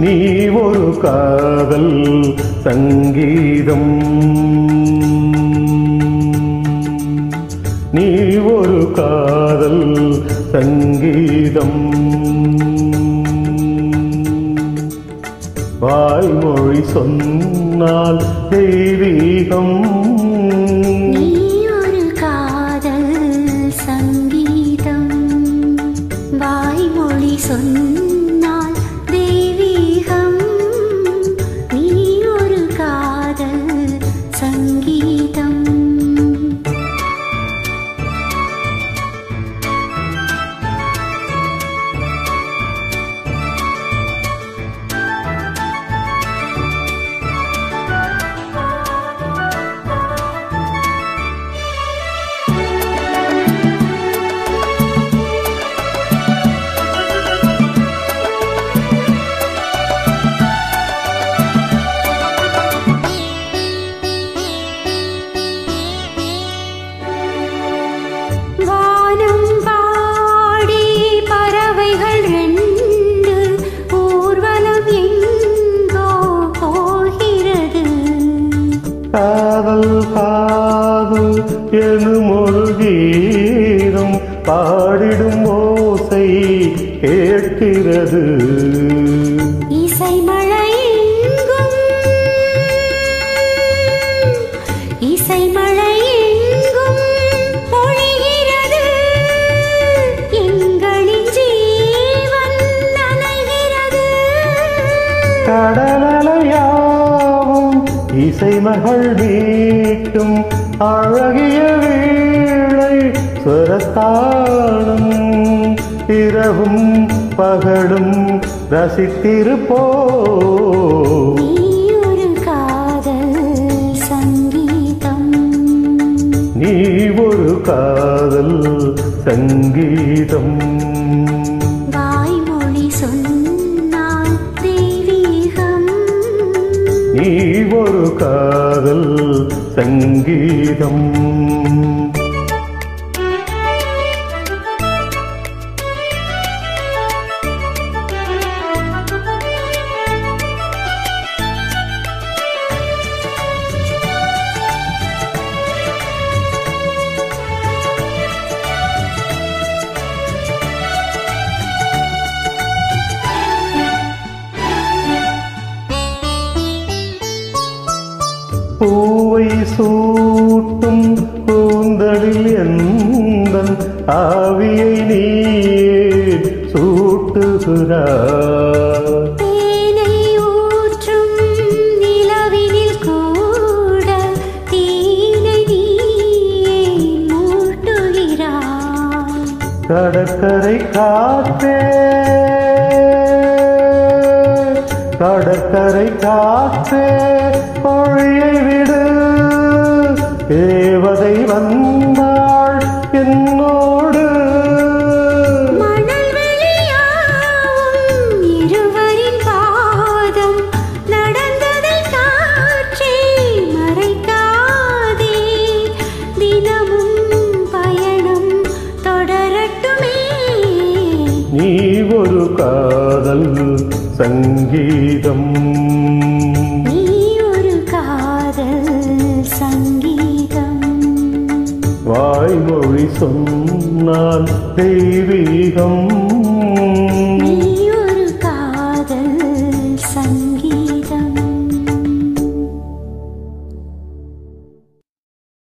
நீ ஒரு காதல் சங்கீதம், நீ ஒரு காதல் சங்கீதம். வாய்மொழி சொன்னால் தெய்வீகம், நீ ஒரு காதல் சங்கீதம். வாய்மொழி சொன்னால் தெய்வீகம், நீ ஒரு காதல் சங்கீதம். காதல் காதல் எனும் ஒரு கீதம் பாடிடும் ஓசை கேட்கிறது. இசை மழை எங்கும், இசை மழை எங்கும் பொழிகிறது. எங்களின் ஜீவன் நனைகிறது. கடலலையாவும் இசை மகள் நீட்டும் அழகிய வீணை சுரஸ்தானம். இரவும் பகலும் ரசித்திருப்போம். நீ ஒரு காதல் சங்கீதம், நீ ஒரு காதல் சங்கீதம். வாய்மொழி சொன்னால் தெய்வீகம், நீ ஒரு காதல் சங்கீதம். பூவை சூட்டும் கூந்தலில் எந்தன் ஆவியை நீயே சூட்டுகிறாய். தேனை ஊற்றும் நிலவினில் கூட தீனை நீயே மூட்டுகிறாய். கடற்கரை காற்றே, கடற்கரை காற்றே பொழியை விடு. தேவதை வந்தாள் என்னோடு. மணல் வெளியாகும் இருவரின் பாதம் நடந்ததை காற்றே மறைக்காதே. தினமும் பயணம் தொடரட்டுமே. நீ ஒரு காதல் சங்கீதம், நீ ஒரு காதல் சங்கீதம். வாய்மொழி சொன்னால் தெய்வீகம்.